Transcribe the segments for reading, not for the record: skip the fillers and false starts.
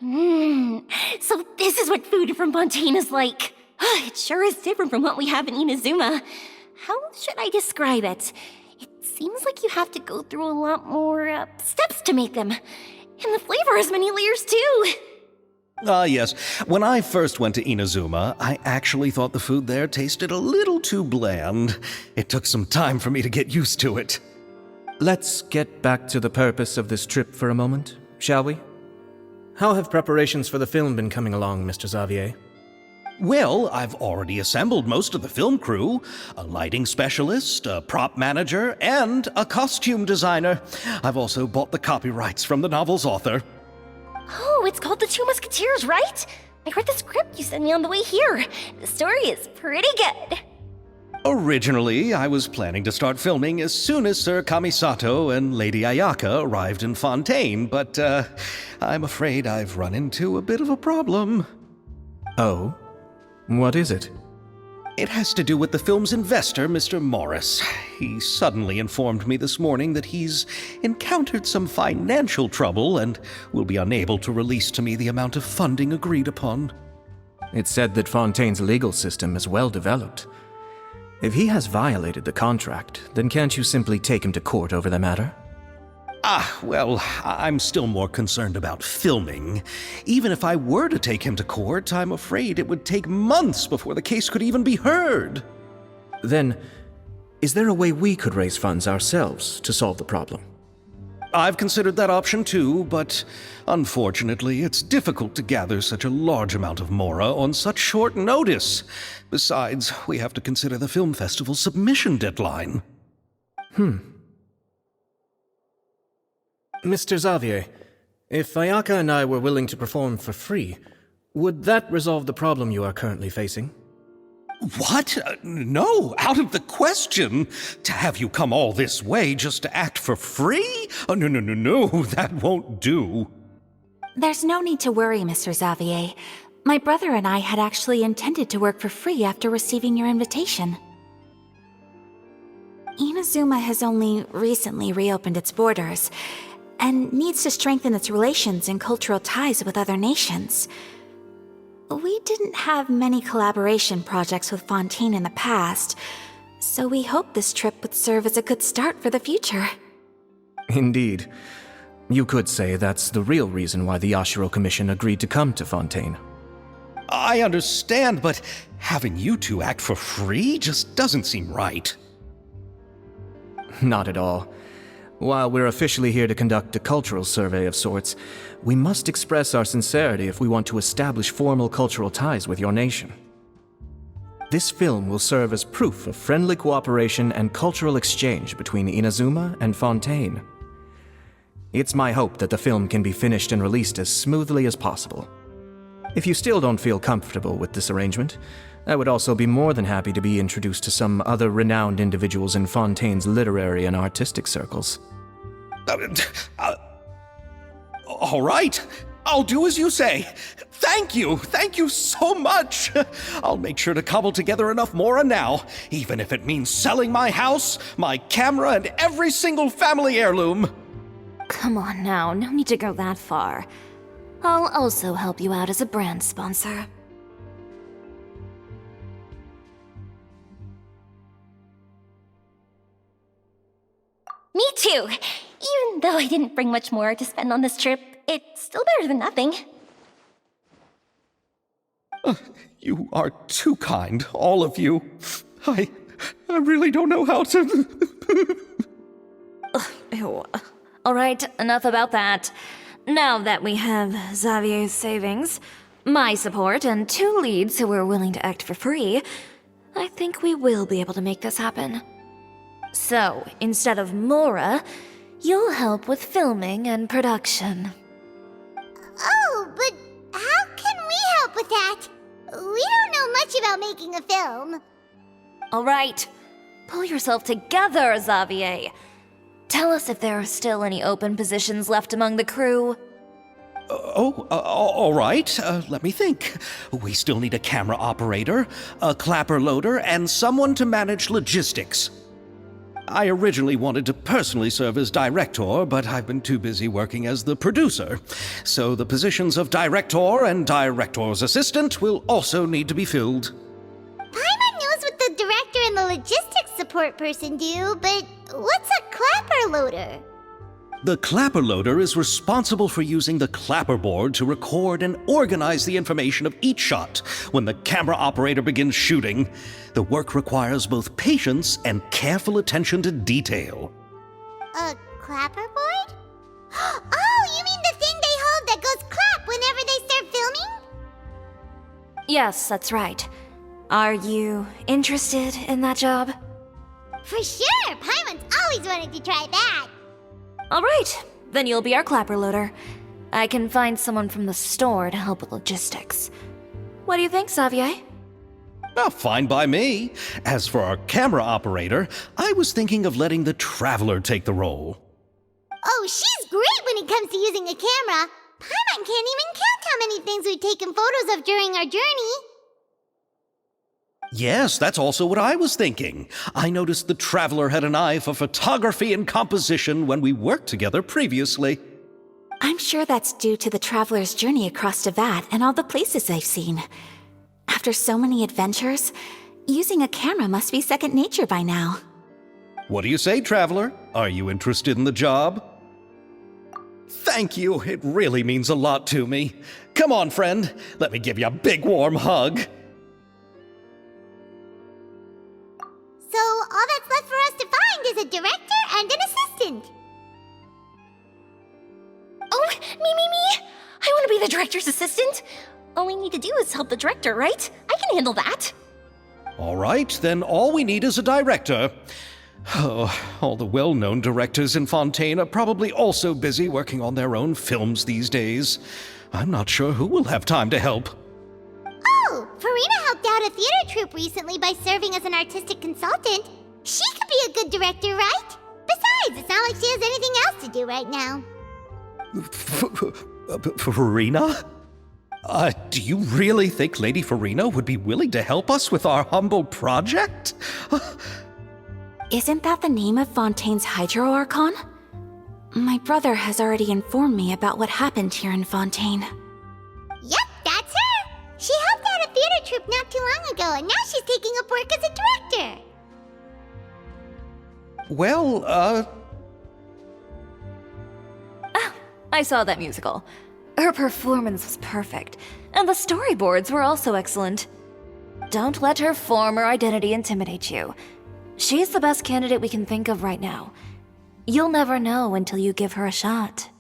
So this is what food from Fontaine is like. It sure is different from what we have in Inazuma. How should I describe it? It seems like you have to go through a lot more steps to make them. And the flavor has many layers too. Yes. When I first went to Inazuma, I actually thought the food there tasted a little too bland. It took some time for me to get used to it. Let's get back to the purpose of this trip for a moment, shall we? How have preparations for the film been coming along, Mr. Xavier? Well, I've already assembled most of the film crew, a lighting specialist, a prop manager, and a costume designer. I've also bought the copyrights from the novel's author. Oh, it's called The Two Musketeers, right? I read the script you sent me on the way here. The story is pretty good. Originally, I was planning to start filming as soon as Sir Kamisato and Lady Ayaka arrived in Fontaine, but I'm afraid I've run into a bit of a problem. Oh? What is it? It has to do with the film's investor, Mr. Morris. He suddenly informed me this morning that he's encountered some financial trouble and will be unable to release to me the amount of funding agreed upon. It's said that Fontaine's legal system is well developed. If he has violated the contract, then can't you simply take him to court over the matter? Well, I'm still more concerned about filming. Even if I were to take him to court, I'm afraid it would take months before the case could even be heard. Then, is there a way we could raise funds ourselves to solve the problem? I've considered that option too, but unfortunately, it's difficult to gather such a large amount of mora on such short notice. Besides, we have to consider the film festival's submission deadline. Mr. Xavier, if Ayaka and I were willing to perform for free, would that resolve the problem you are currently facing? What? No, out of the question. To have you come all this way just to act for free? Oh, no, that won't do. There's no need to worry, Mr. Xavier. My brother and I had actually intended to work for free after receiving your invitation. Inazuma has only recently reopened its borders, and needs to strengthen its relations and cultural ties with other nations. We didn't have many collaboration projects with Fontaine in the past, so we hoped this trip would serve as a good start for the future. Indeed. You could say that's the real reason why the Yashiro Commission agreed to come to Fontaine. I understand, but having you two act for free just doesn't seem right. Not at all. While we're officially here to conduct a cultural survey of sorts, we must express our sincerity if we want to establish formal cultural ties with your nation. This film will serve as proof of friendly cooperation and cultural exchange between Inazuma and Fontaine. It's my hope that the film can be finished and released as smoothly as possible. If you still don't feel comfortable with this arrangement, I would also be more than happy to be introduced to some other renowned individuals in Fontaine's literary and artistic circles. All right, I'll do as you say. Thank you so much. I'll make sure to cobble together enough mora now, even if it means selling my house, my camera, and every single family heirloom. Come on now, no need to go that far. I'll also help you out as a brand sponsor. Me too! Even though I didn't bring much more to spend on this trip, it's still better than nothing. You are too kind, all of you. I really don't know how to... Ew. Alright, enough about that. Now that we have Xavier's savings, my support, and 2 leads who are willing to act for free, I think we will be able to make this happen. So, instead of Mora, you'll help with filming and production. Oh, but how can we help with that? We don't know much about making a film. Alright, pull yourself together, Xavier. Tell us if there are still any open positions left among the crew. All right. Let me think. We still need a camera operator, a clapper loader, and someone to manage logistics. I originally wanted to personally serve as director, but I've been too busy working as the producer. So the positions of director and director's assistant will also need to be filled. Paimon knows what the director and the logistics support person do, but what's a clapper loader? The clapper loader is responsible for using the clapper board to record and organize the information of each shot when the camera operator begins shooting. The work requires both patience and careful attention to detail. A clapper board? Oh, you mean the thing they hold that goes clap whenever they start filming? Yes, that's right. Are you interested in that job? For sure! Paimon's always wanted to try that! Alright, then you'll be our clapper loader. I can find someone from the store to help with logistics. What do you think, Xavier? Oh, fine by me. As for our camera operator, I was thinking of letting the Traveler take the role. Oh, she's great when it comes to using a camera! Paimon can't even count how many things we've taken photos of during our journey! Yes, that's also what I was thinking. I noticed the Traveler had an eye for photography and composition when we worked together previously. I'm sure that's due to the traveler's journey across Devat and all the places they've seen. After so many adventures, using a camera must be second nature by now. What do you say, Traveler? Are you interested in the job? Thank you. It really means a lot to me. Come on, friend. Let me give you a big warm hug. So, all that's left for us to find is a director and an assistant. Oh, me! I want to be the director's assistant. All we need to do is help the director, right? I can handle that. All right, then all we need is a director. Oh, all the well-known directors in Fontaine are probably also busy working on their own films these days. I'm not sure who will have time to help. Oh, Farina helped out a theater troupe recently by serving as an artistic consultant. She could be a good director, right? Besides, it's not like she has anything else to do right now. Farina? Do you really think Lady Farina would be willing to help us with our humble project? Isn't that the name of Fontaine's Hydro Archon? My brother has already informed me about what happened here in Fontaine. Yep, that's her! She helped out a theater troupe not too long ago, and now she's taking up work as a director. Well, I saw that musical. Her performance was perfect, and the storyboards were also excellent. Don't let her former identity intimidate you. She's the best candidate we can think of right now. You'll never know until you give her a shot.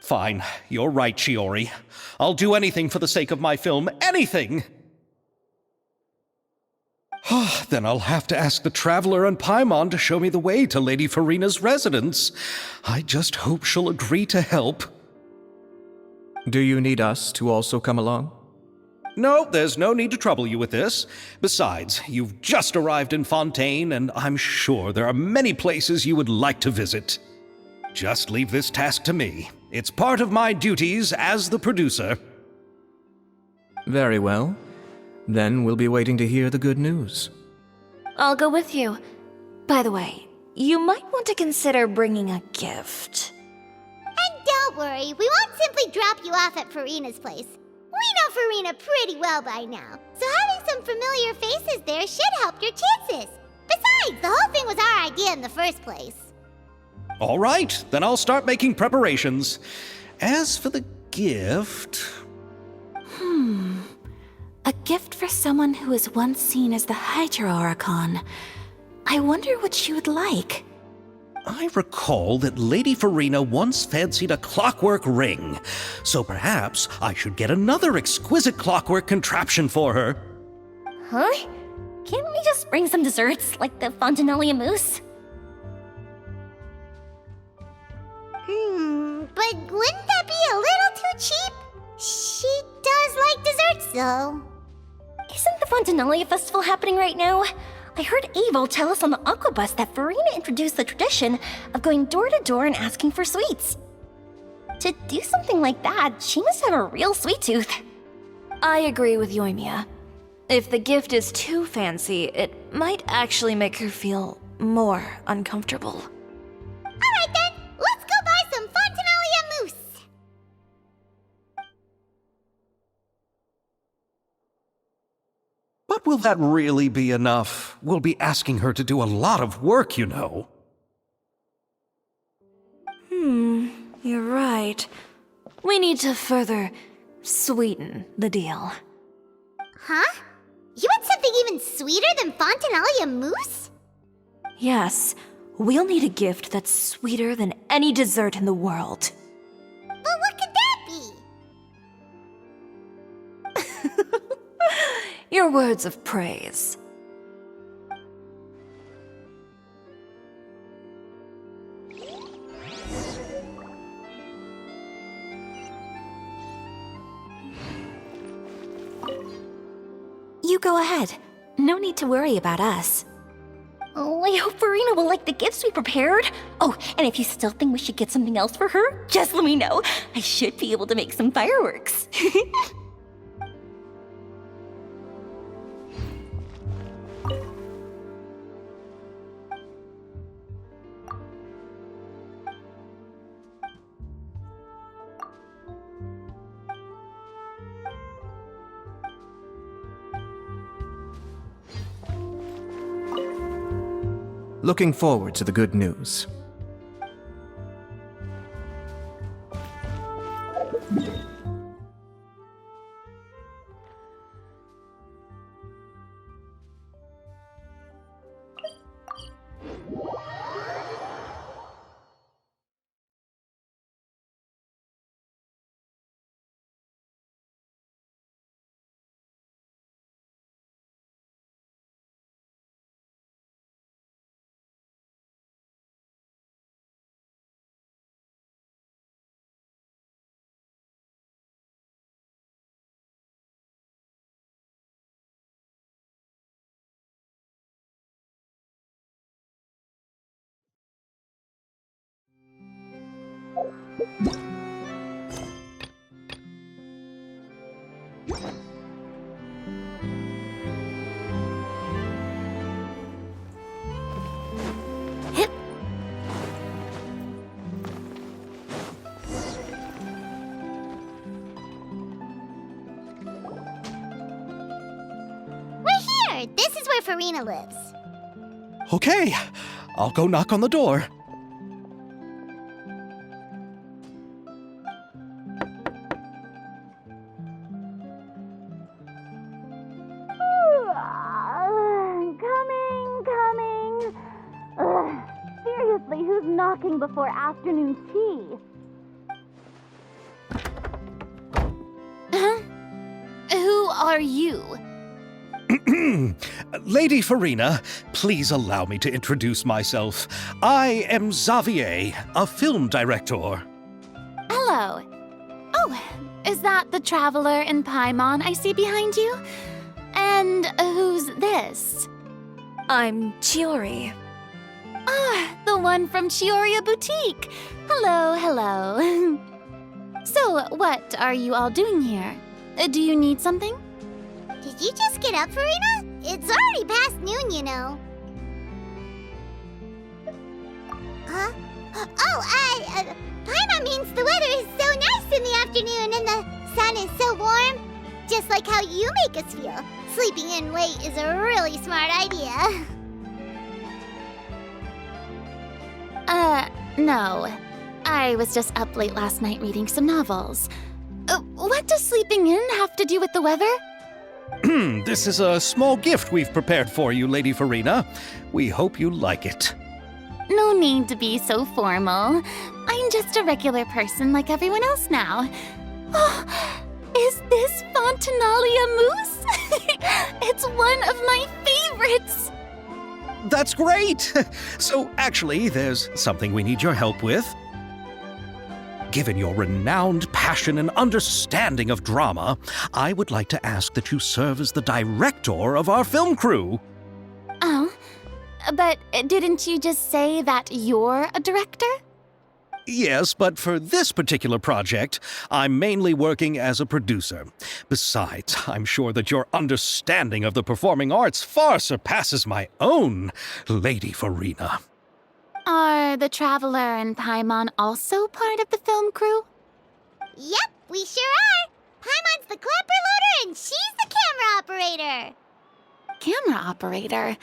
Fine. You're right, Shiori. I'll do anything for the sake of my film. Anything! Then I'll have to ask the Traveler and Paimon to show me the way to Lady Farina's residence. I just hope she'll agree to help. Do you need us to also come along? No, there's no need to trouble you with this. Besides, you've just arrived in Fontaine, and I'm sure there are many places you would like to visit. Just leave this task to me. It's part of my duties as the producer. Very well. Then we'll be waiting to hear the good news. I'll go with you. By the way, you might want to consider bringing a gift. And don't worry, we won't simply drop you off at Farina's place. We know Farina pretty well by now, so having some familiar faces there should help your chances. Besides, the whole thing was our idea in the first place. All right, then I'll start making preparations. As for the gift... A gift for someone who was once seen as the Hydro Archon. I wonder what she would like. I recall that Lady Farina once fancied a clockwork ring, so perhaps I should get another exquisite clockwork contraption for her. Huh? Can't we just bring some desserts, like the Fontanalia mousse? But wouldn't that be a little too cheap? She does like desserts, though. Isn't the Fontanalia festival happening right now? I heard Abel tell us on the Aquabus that Farina introduced the tradition of going door to door and asking for sweets. To do something like that, she must have a real sweet tooth. I agree with Yoimiya. If the gift is too fancy, it might actually make her feel more uncomfortable. Alright then, let's go buy some Fontinalia mousse! But will that really be enough? We'll be asking her to do a lot of work, you know. You're right. We need to further sweeten the deal. Huh? You want something even sweeter than Fontinalia mousse? Yes, we'll need a gift that's sweeter than any dessert in the world. But what could that be? Your words of praise. You go ahead. No need to worry about us. Oh, I hope Farina will like the gifts we prepared. Oh, and if you still think we should get something else for her, just let me know. I should be able to make some fireworks. Looking forward to the good news. We're here! This is where Farina lives. Okay, I'll go knock on the door. Coming. Ugh, seriously, who's knocking before afternoon tea? Who are you? Lady Farina, please allow me to introduce myself. I am Xavier, a film director. Hello. Oh, is that the traveler in Paimon I see behind you? And who's this? I'm Chiori. Ah, the one from Chioria Boutique. Hello. So, what are you all doing here? Do you need something? Did you just get up, Farina? It's already past noon, you know. Huh? Paimon means the weather is so nice in the afternoon and the sun is so warm. Just like how you make us feel. Sleeping in late is a really smart idea. No. I was just up late last night reading some novels. What does sleeping in have to do with the weather? This is a small gift we've prepared for you, Lady Farina. We hope you like it. No need to be so formal. I'm just a regular person like everyone else now. Oh, is this Fontinalia mousse? It's one of my favorites! That's great! So, actually, there's something we need your help with. Given your renowned passion and understanding of drama, I would like to ask that you serve as the director of our film crew. Oh, but didn't you just say that you're a director? Yes, but for this particular project, I'm mainly working as a producer. Besides, I'm sure that your understanding of the performing arts far surpasses my own, Lady Farina. Are the Traveler and Paimon also part of the film crew? Yep, we sure are. Paimon's the clapper loader and she's the camera operator. Camera operator?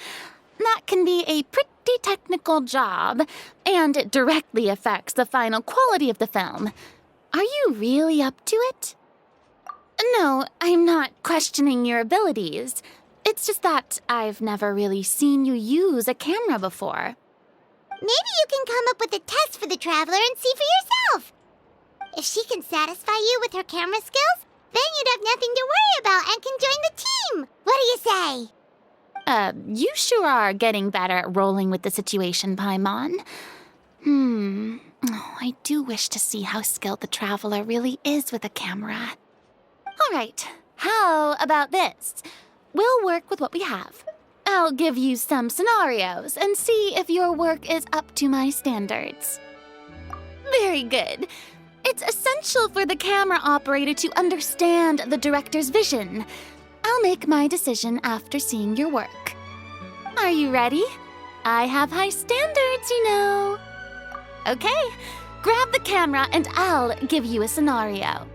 That can be a pretty technical job, and it directly affects the final quality of the film. Are you really up to it? No, I'm not questioning your abilities. It's just that I've never really seen you use a camera before. Maybe you can come up with a test for the Traveler and see for yourself. If she can satisfy you with her camera skills, then you'd have nothing to worry about and can join the team. What do you say? You sure are getting better at rolling with the situation, Paimon. I do wish to see how skilled the Traveler really is with a camera. All right, how about this? We'll work with what we have. I'll give you some scenarios and see if your work is up to my standards. Very good. It's essential for the camera operator to understand the director's vision. I'll make my decision after seeing your work. Are you ready? I have high standards, you know. Okay, grab the camera and I'll give you a scenario.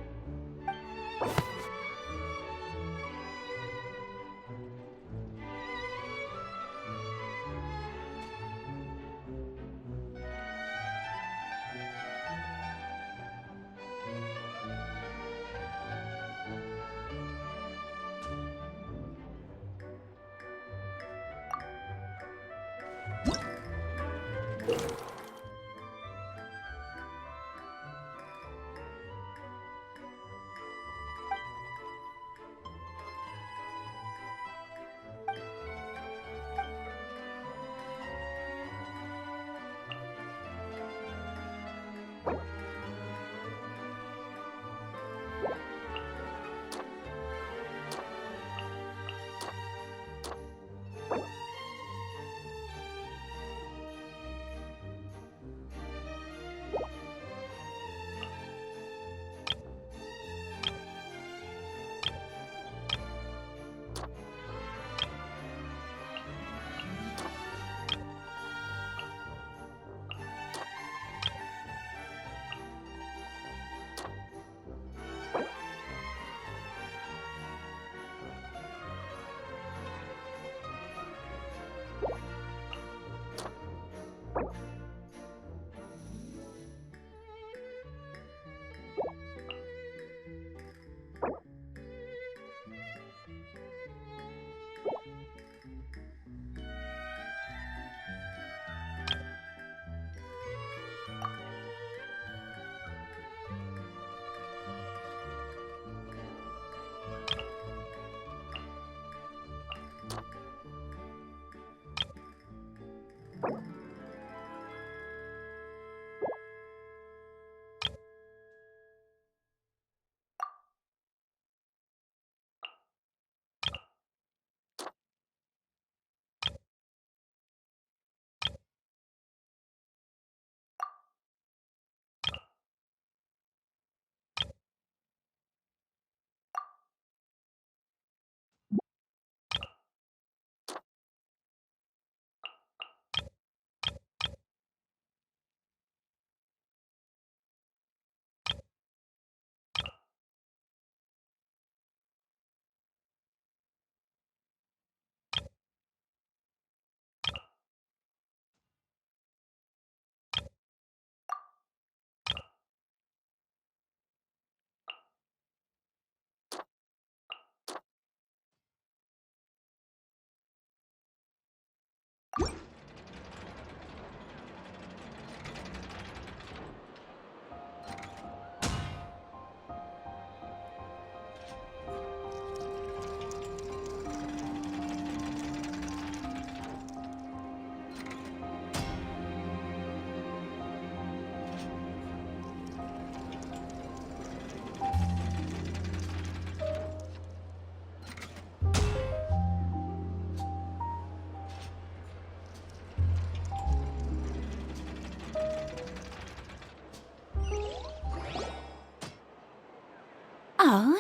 Oh,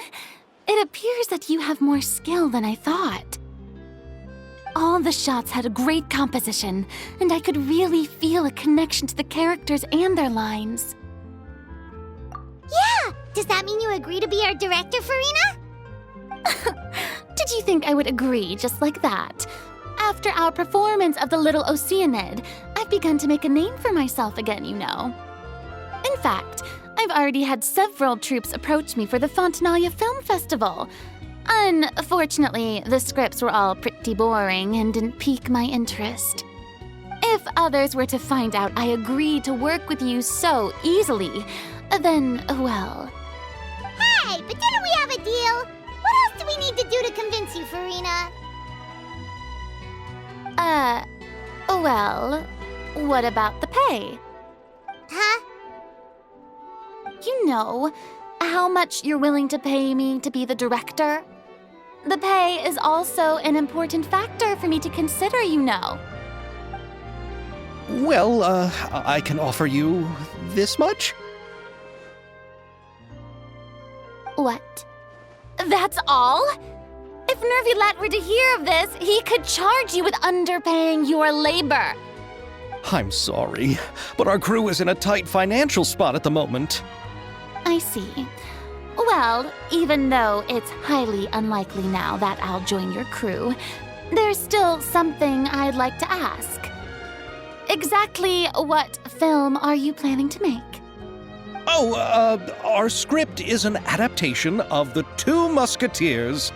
it appears that you have more skill than I thought. All the shots had a great composition, and I could really feel a connection to the characters and their lines. Yeah! Does that mean you agree to be our director, Farina? Did you think I would agree just like that? After our performance of the Little Oceanid, I've begun to make a name for myself again, you know. In fact, I've already had several troops approach me for the Fontanalia Film Festival. Unfortunately, the scripts were all pretty boring and didn't pique my interest. If others were to find out I agreed to work with you so easily, then, well... Hey, but didn't we have a deal? What else do we need to do to convince you, Farina? Well, what about the pay? Huh? You know, how much you're willing to pay me to be the director? The pay is also an important factor for me to consider, you know. Well, I can offer you this much? What? That's all? If Nervilat were to hear of this, he could charge you with underpaying your labor. I'm sorry, but our crew is in a tight financial spot at the moment. I see. Well, even though it's highly unlikely now that I'll join your crew, there's still something I'd like to ask. Exactly what film are you planning to make? Oh, our script is an adaptation of The Two Musketeers.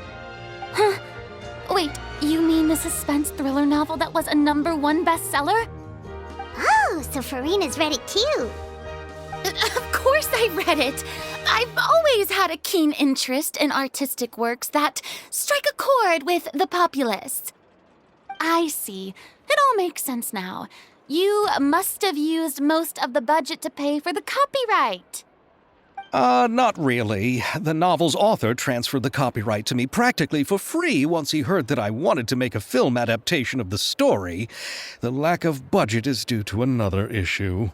Huh? Wait, you mean the suspense thriller novel that was a #1 bestseller? Oh, so Farina's read it too. Of course I read it. I've always had a keen interest in artistic works that strike a chord with the populace. I see. It all makes sense now. You must have used most of the budget to pay for the copyright. Not really. The novel's author transferred the copyright to me practically for free once he heard that I wanted to make a film adaptation of the story. The lack of budget is due to another issue.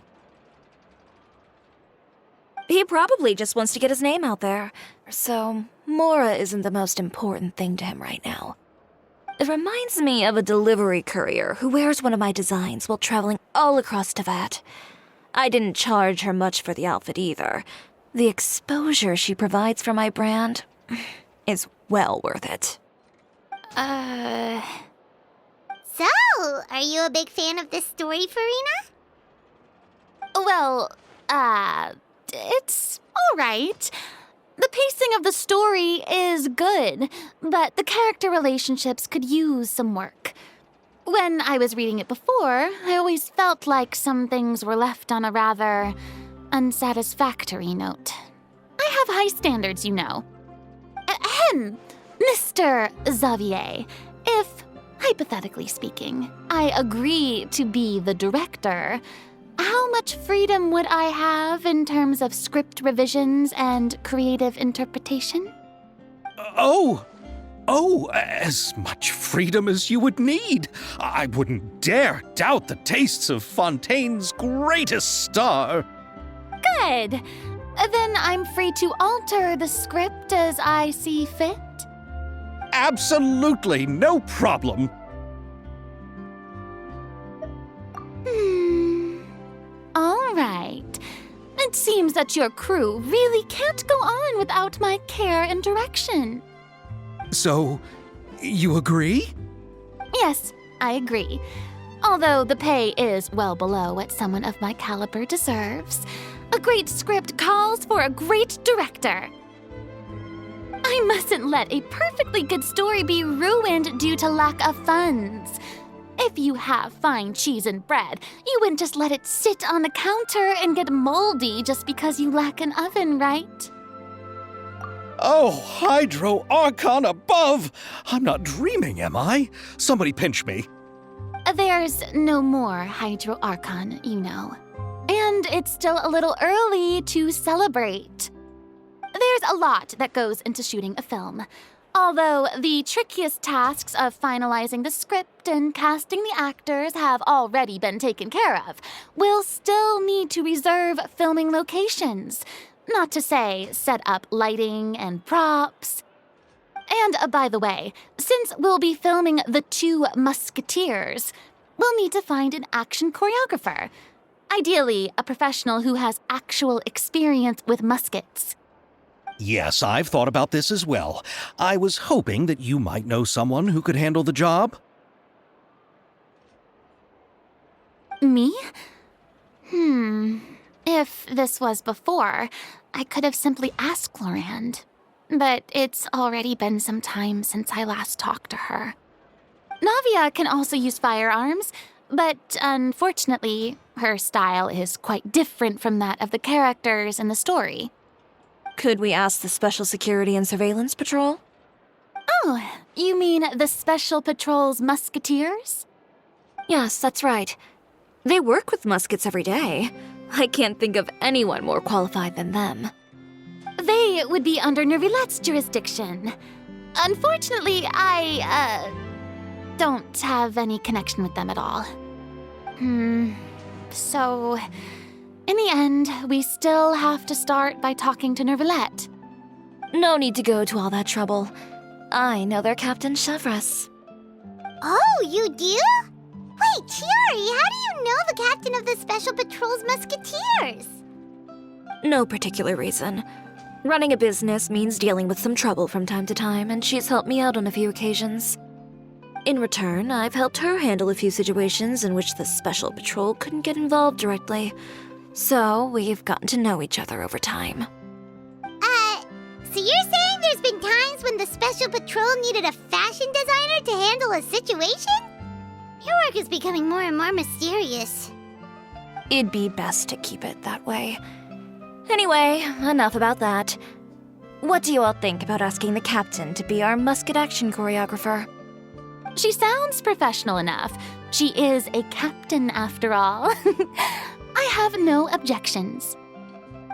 He probably just wants to get his name out there. So, Mora isn't the most important thing to him right now. It reminds me of a delivery courier who wears one of my designs while traveling all across Teyvat. I didn't charge her much for the outfit either. The exposure she provides for my brand is well worth it. So, are you a big fan of this story, Farina? Well, it's all right. The pacing of the story is good, but the character relationships could use some work. When I was reading it before, I always felt like some things were left on a rather unsatisfactory note. I have high standards, you know. Ahem, Mr. Xavier, if, hypothetically speaking, I agree to be the director, how much freedom would I have in terms of script revisions and creative interpretation? Oh, as much freedom as you would need. I wouldn't dare doubt the tastes of Fontaine's greatest star. Good. Then I'm free to alter the script as I see fit? Absolutely, no problem. All right. It seems that your crew really can't go on without my care and direction. So, you agree? Yes, I agree. Although the pay is well below what someone of my caliber deserves, a great script calls for a great director. I mustn't let a perfectly good story be ruined due to lack of funds. If you have fine cheese and bread, you wouldn't just let it sit on the counter and get moldy just because you lack an oven, right? Oh, Hydro Archon above! I'm not dreaming, am I? Somebody pinch me. There's no more Hydro Archon, you know. And it's still a little early to celebrate. There's a lot that goes into shooting a film. Although the trickiest tasks of finalizing the script and casting the actors have already been taken care of, we'll still need to reserve filming locations. Not to say set up lighting and props. And by the way, since we'll be filming The Two Musketeers, we'll need to find an action choreographer. Ideally, a professional who has actual experience with muskets. Yes, I've thought about this as well. I was hoping that you might know someone who could handle the job. Me? If this was before, I could have simply asked Glorand. But it's already been some time since I last talked to her. Navia can also use firearms, but unfortunately, her style is quite different from that of the characters in the story. Could we ask the Special Security and Surveillance Patrol? Oh, you mean the Special Patrol's Musketeers? Yes, that's right. They work with muskets every day. I can't think of anyone more qualified than them. They would be under Nervilette's jurisdiction. Unfortunately, I don't have any connection with them at all. So, in the end, we still have to start by talking to Nervilette. No need to go to all that trouble. I know their Captain Chevres. Oh, you do? Wait, Chiori, how do you know the captain of the Special Patrol's Musketeers? No particular reason. Running a business means dealing with some trouble from time to time, and she's helped me out on a few occasions. In return, I've helped her handle a few situations in which the Special Patrol couldn't get involved directly. So, we've gotten to know each other over time. So you're saying there's been times when the Special Patrol needed a fashion designer to handle a situation? Your work is becoming more and more mysterious. It'd be best to keep it that way. Anyway, enough about that. What do you all think about asking the captain to be our musket action choreographer? She sounds professional enough. She is a captain after all. I have no objections.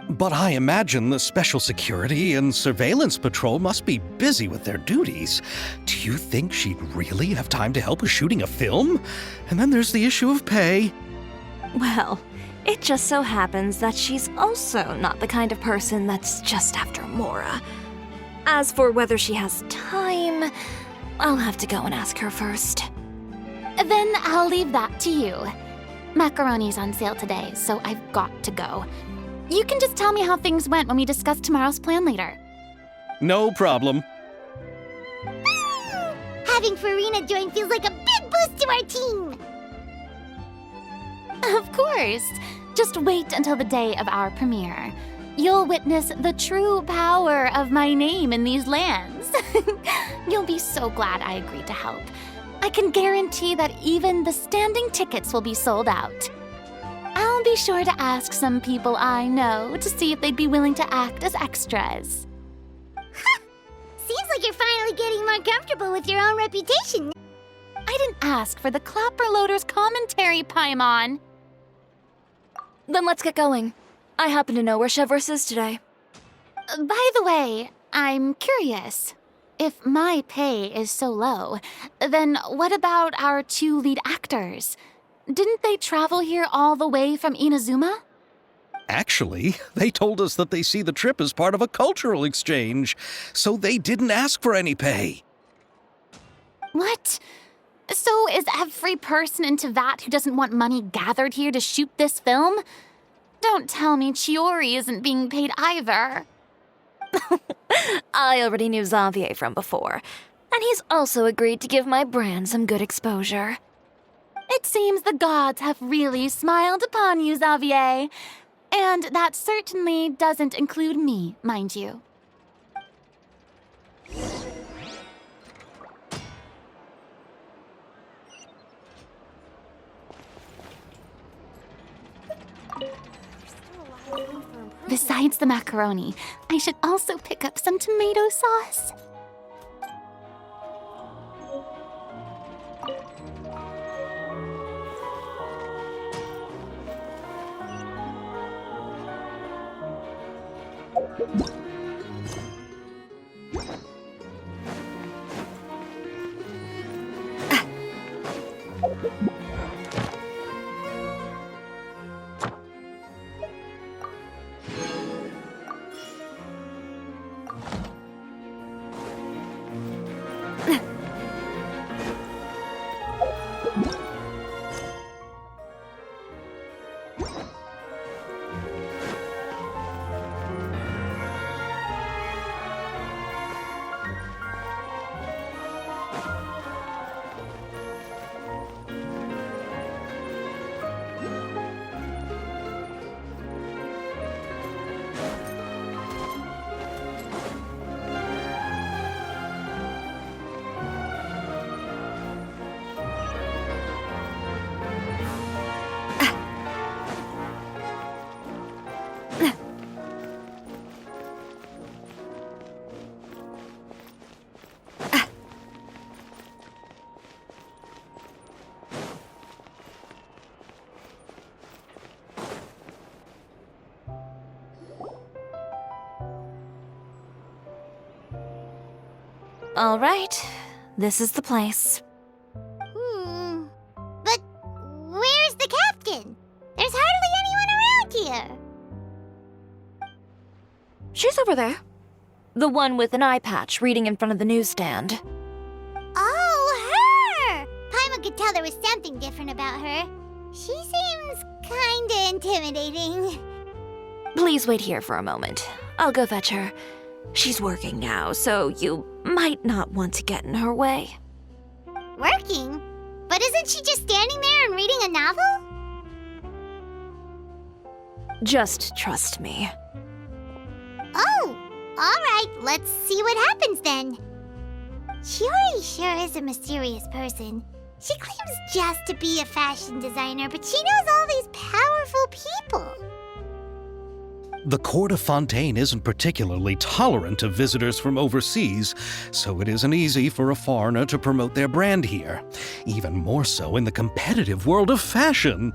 But I imagine the Special Security and Surveillance Patrol must be busy with their duties. Do you think she'd really have time to help with shooting a film? And then there's the issue of pay. Well, it just so happens that she's also not the kind of person that's just after Mora. As for whether she has time, I'll have to go and ask her first. Then I'll leave that to you. Macaroni's on sale today, so I've got to go. You can just tell me how things went when we discuss tomorrow's plan later. No problem. Having Farina join feels like a big boost to our team! Of course. Just wait until the day of our premiere. You'll witness the true power of my name in these lands. You'll be so glad I agreed to help. I can guarantee that even the standing tickets will be sold out. I'll be sure to ask some people I know to see if they'd be willing to act as extras. Seems like you're finally getting more comfortable with your own reputation. I didn't ask for the Clapper Loader's commentary, Paimon. Then let's get going. I happen to know where Chevres is today. By the way, I'm curious. If my pay is so low, then what about our two lead actors? Didn't they travel here all the way from Inazuma? Actually, they told us that they see the trip as part of a cultural exchange, so they didn't ask for any pay. What? So is every person in Tevat who doesn't want money gathered here to shoot this film? Don't tell me Chiori isn't being paid either. I already knew Xavier from before, and he's also agreed to give my brand some good exposure. It seems the gods have really smiled upon you, Xavier. And that certainly doesn't include me, mind you. Besides the macaroni, I should also pick up some tomato sauce. All right, this is the place. But where's the captain? There's hardly anyone around here. She's over there. The one with an eye patch reading in front of the newsstand. Oh, her! Paimon could tell there was something different about her. She seems kinda intimidating. Please wait here for a moment. I'll go fetch her. She's working now, so you might not want to get in her way. Working? But isn't she just standing there and reading a novel? Just trust me. Oh, alright, let's see what happens then. Chiori sure is a mysterious person. She claims just to be a fashion designer, but she knows all these powerful people. The court of Fontaine isn't particularly tolerant of visitors from overseas, so it isn't easy for a foreigner to promote their brand here. Even more so in the competitive world of fashion.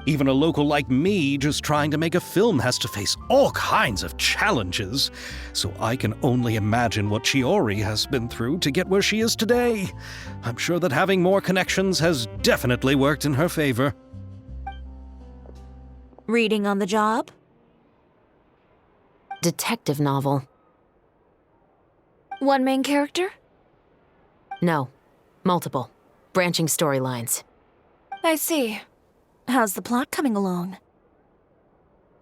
Even a local like me just trying to make a film has to face all kinds of challenges. So I can only imagine what Chiori has been through to get where she is today. I'm sure that having more connections has definitely worked in her favor. Reading on the job? Detective novel. One main character? No. Multiple. Branching storylines. I see. How's the plot coming along?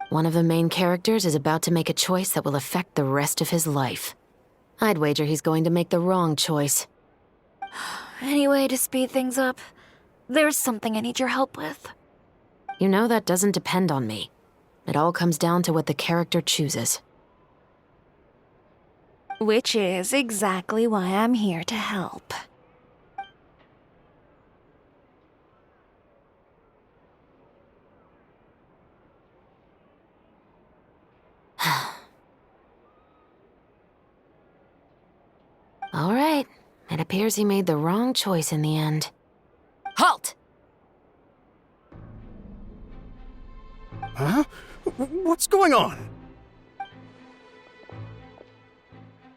One of the main characters is about to make a choice that will affect the rest of his life. I'd wager he's going to make the wrong choice. Any way to speed things up? There's something I need your help with. You know that doesn't depend on me. It all comes down to what the character chooses. Which is exactly why I'm here to help. All right. It appears he made the wrong choice in the end. Halt! Huh? What's going on?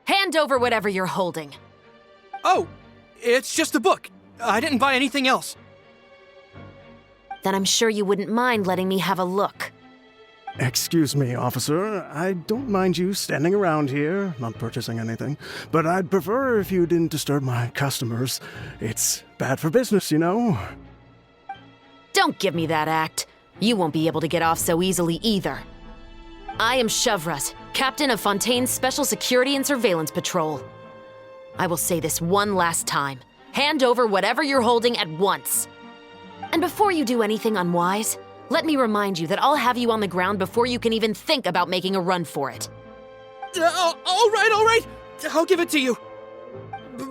Hand over whatever you're holding. Oh, it's just a book. I didn't buy anything else. Then I'm sure you wouldn't mind letting me have a look. Excuse me, officer. I don't mind you standing around here, not purchasing anything, but I'd prefer if you didn't disturb my customers. It's bad for business, you know. Don't give me that act. You won't be able to get off so easily either. I am Shavras, captain of Fontaine's Special Security and Surveillance Patrol. I will say this one last time. Hand over whatever you're holding at once. And before you do anything unwise, let me remind you that I'll have you on the ground before you can even think about making a run for it. All right. I'll give it to you.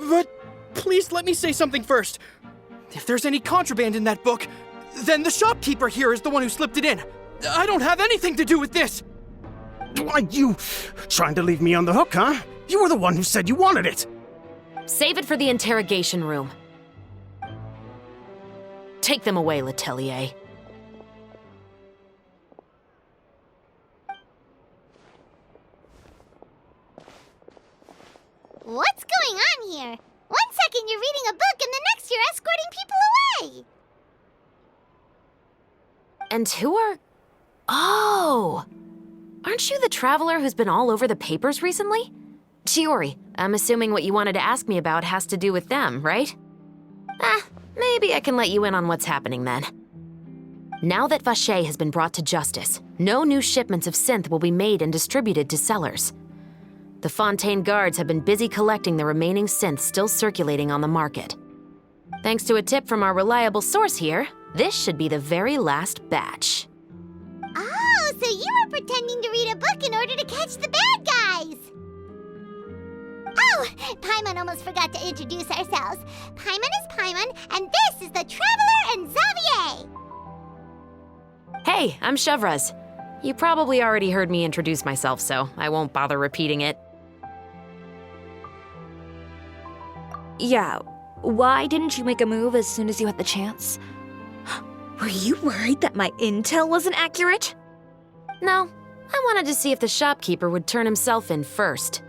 But please let me say something first. If there's any contraband in that book, then the shopkeeper here is the one who slipped it in. I don't have anything to do with this. Why, you trying to leave me on the hook, huh? You were the one who said you wanted it. Save it for the interrogation room. Take them away, Letelier. What's going on here? 1 second you're reading a book and the next you're escorting people away! And who are... Oh! Aren't you the traveler who's been all over the papers recently? Chiori, I'm assuming what you wanted to ask me about has to do with them, right? Maybe I can let you in on what's happening then. Now that Vacher has been brought to justice, no new shipments of synth will be made and distributed to sellers. The Fontaine guards have been busy collecting the remaining synths still circulating on the market. Thanks to a tip from our reliable source here, this should be the very last batch. Oh, so you were pretending to read a book in order to catch the bad guys! Oh, Paimon almost forgot to introduce ourselves. Paimon is Paimon, and this is the Traveler and Xavier! Hey, I'm Shavras. You probably already heard me introduce myself, so I won't bother repeating it. Yeah, why didn't you make a move as soon as you had the chance? Were you worried that my intel wasn't accurate? No, I wanted to see if the shopkeeper would turn himself in first.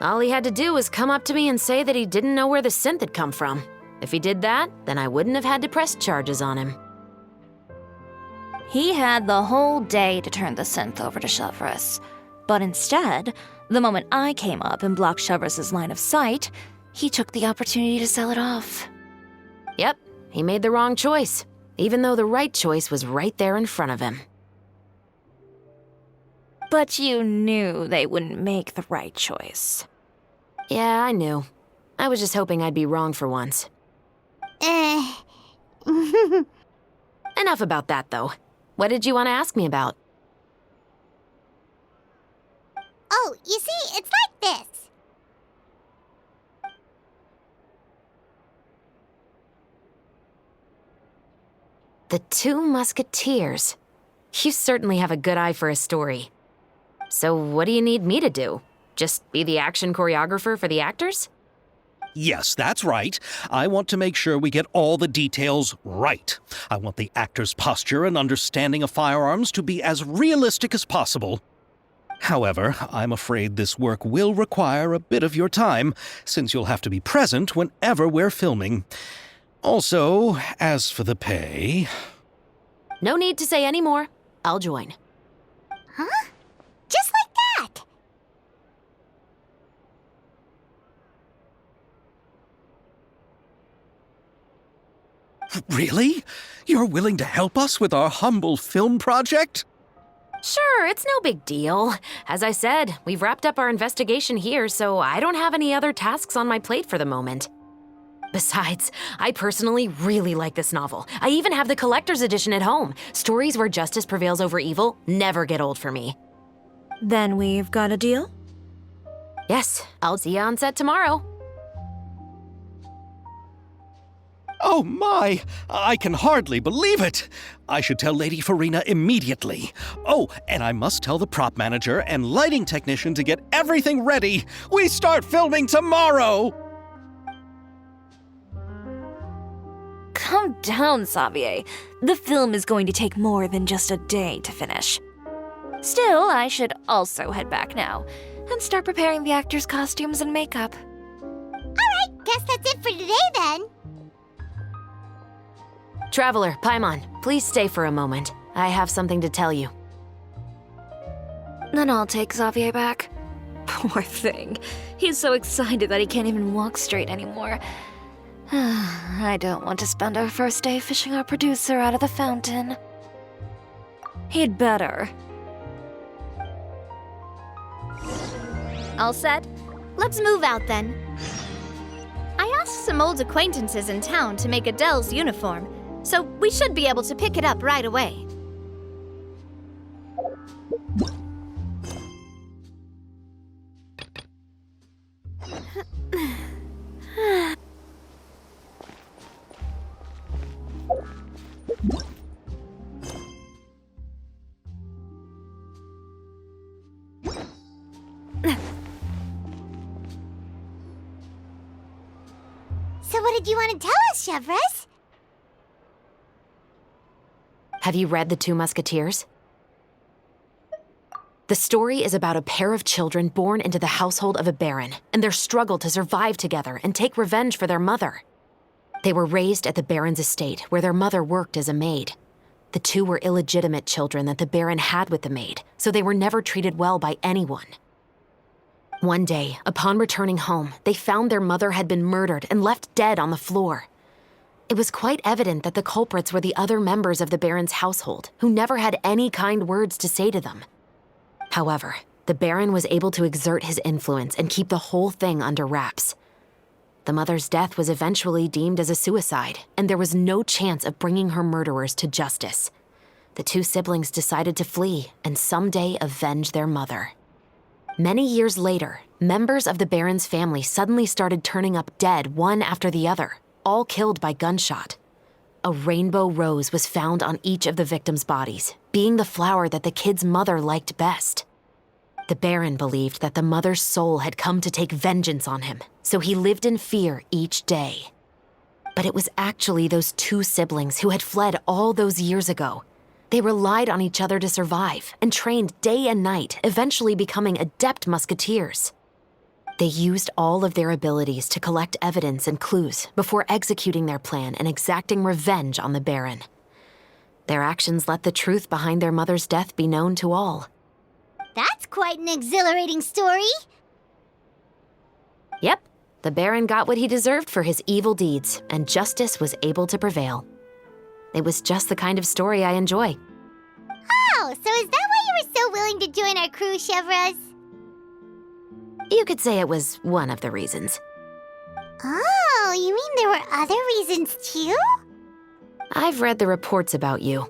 All he had to do was come up to me and say that he didn't know where the synth had come from. If he did that, then I wouldn't have had to press charges on him. He had the whole day to turn the synth over to Chevreuse. But instead, the moment I came up and blocked Chevreus's line of sight, he took the opportunity to sell it off. Yep, he made the wrong choice, even though the right choice was right there in front of him. But you knew they wouldn't make the right choice. Yeah, I knew. I was just hoping I'd be wrong for once. Enough about that, though. What did you want to ask me about? Oh, you see, it's like this. The Two Musketeers. You certainly have a good eye for a story. So what do you need me to do? Just be the action choreographer for the actors? Yes, that's right. I want to make sure we get all the details right. I want the actor's posture and understanding of firearms to be as realistic as possible. However, I'm afraid this work will require a bit of your time, since you'll have to be present whenever we're filming. Also, as for the pay... No need to say any more. I'll join. Huh? Just like that? Really? You're willing to help us with our humble film project? Sure, it's no big deal. As I said, we've wrapped up our investigation here, so I don't have any other tasks on my plate for the moment. Besides, I personally really like this novel. I even have the collector's edition at home. Stories where justice prevails over evil never get old for me. Then we've got a deal? Yes, I'll see you on set tomorrow. Oh my! I can hardly believe it! I should tell Lady Farina immediately. Oh, and I must tell the prop manager and lighting technician to get everything ready. We start filming tomorrow! Calm down, Xavier. The film is going to take more than just a day to finish. Still, I should also head back now and start preparing the actors' costumes and makeup. Alright, guess that's it for today then. Traveler, Paimon, please stay for a moment. I have something to tell you. Then I'll take Xavier back. Poor thing. He's so excited that he can't even walk straight anymore. I don't want to spend our first day fishing our producer out of the fountain. He'd better. All set? Let's move out then. I asked some old acquaintances in town to make Adele's uniform, so we should be able to pick it up right away. So what did you want to tell us, Chevreuse? Have you read The Two Musketeers? The story is about a pair of children born into the household of a baron and their struggle to survive together and take revenge for their mother. They were raised at the baron's estate, where their mother worked as a maid. The two were illegitimate children that the baron had with the maid, so they were never treated well by anyone. One day, upon returning home, they found their mother had been murdered and left dead on the floor. It was quite evident that the culprits were the other members of the baron's household, who never had any kind words to say to them. However, the baron was able to exert his influence and keep the whole thing under wraps. The mother's death was eventually deemed as a suicide, and there was no chance of bringing her murderers to justice. The two siblings decided to flee and someday avenge their mother. Many years later, members of the baron's family suddenly started turning up dead one after the other, all killed by gunshot. A rainbow rose was found on each of the victims' bodies, being the flower that the kid's mother liked best. The baron believed that the mother's soul had come to take vengeance on him, so he lived in fear each day. But it was actually those two siblings who had fled all those years ago. They relied on each other to survive and trained day and night, eventually becoming adept musketeers. They used all of their abilities to collect evidence and clues before executing their plan and exacting revenge on the Baron. Their actions let the truth behind their mother's death be known to all. That's quite an exhilarating story. Yep, the Baron got what he deserved for his evil deeds, and justice was able to prevail. It was just the kind of story I enjoy. Oh, so is that why you were so willing to join our crew, Chevraz? You could say it was one of the reasons. Oh, you mean there were other reasons too? I've read the reports about you.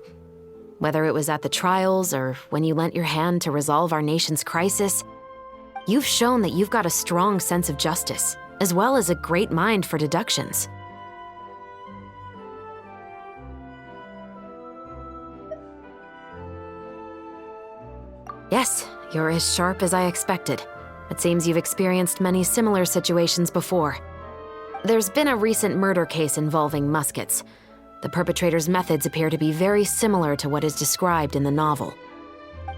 Whether it was at the trials or when you lent your hand to resolve our nation's crisis, you've shown that you've got a strong sense of justice, as well as a great mind for deductions. Yes, you're as sharp as I expected. It seems you've experienced many similar situations before. There's been a recent murder case involving Muskets. The perpetrator's methods appear to be very similar to what is described in the novel.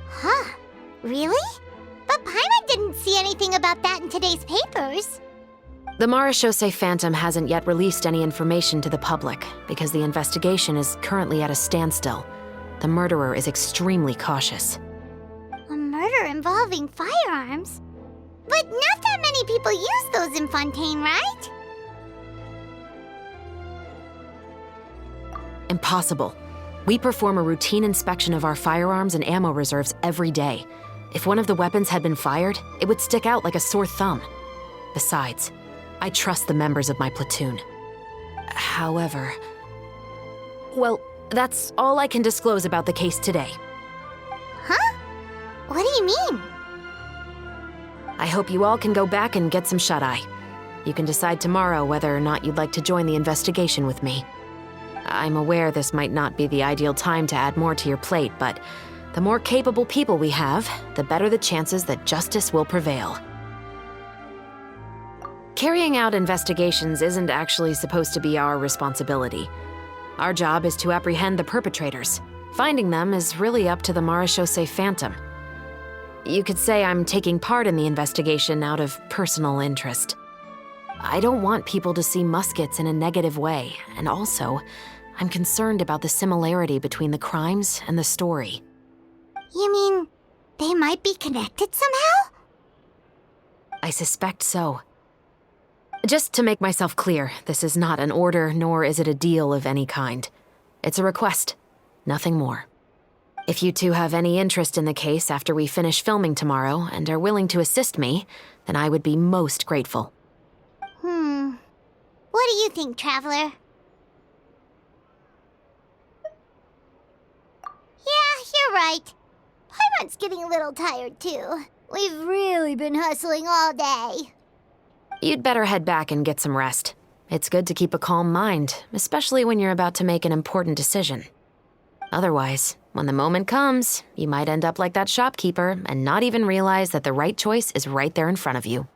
Huh? Really? But Paimon didn't see anything about that in today's papers. The Marechaussee Phantom hasn't yet released any information to the public because the investigation is currently at a standstill. The murderer is extremely cautious. A murder involving firearms? But not that many people use those in Fontaine, right? Impossible. We perform a routine inspection of our firearms and ammo reserves every day. If one of the weapons had been fired, it would stick out like a sore thumb. Besides, I trust the members of my platoon. However... Well, that's all I can disclose about the case today. Huh? What do you mean? I hope you all can go back and get some shut-eye. You can decide tomorrow whether or not you'd like to join the investigation with me. I'm aware this might not be the ideal time to add more to your plate, but the more capable people we have, the better the chances that justice will prevail. Carrying out investigations isn't actually supposed to be our responsibility. Our job is to apprehend the perpetrators. Finding them is really up to the Marechaussee Phantom. You could say I'm taking part in the investigation out of personal interest. I don't want people to see Muskets in a negative way, and also, I'm concerned about the similarity between the crimes and the story. You mean they might be connected somehow? I suspect so. Just to make myself clear, this is not an order, nor is it a deal of any kind. It's a request, nothing more. If you two have any interest in the case after we finish filming tomorrow and are willing to assist me, then I would be most grateful. What do you think, Traveler? Yeah, you're right. Paimon's getting a little tired, too. We've really been hustling all day. You'd better head back and get some rest. It's good to keep a calm mind, especially when you're about to make an important decision. Otherwise, when the moment comes, you might end up like that shopkeeper and not even realize that the right choice is right there in front of you.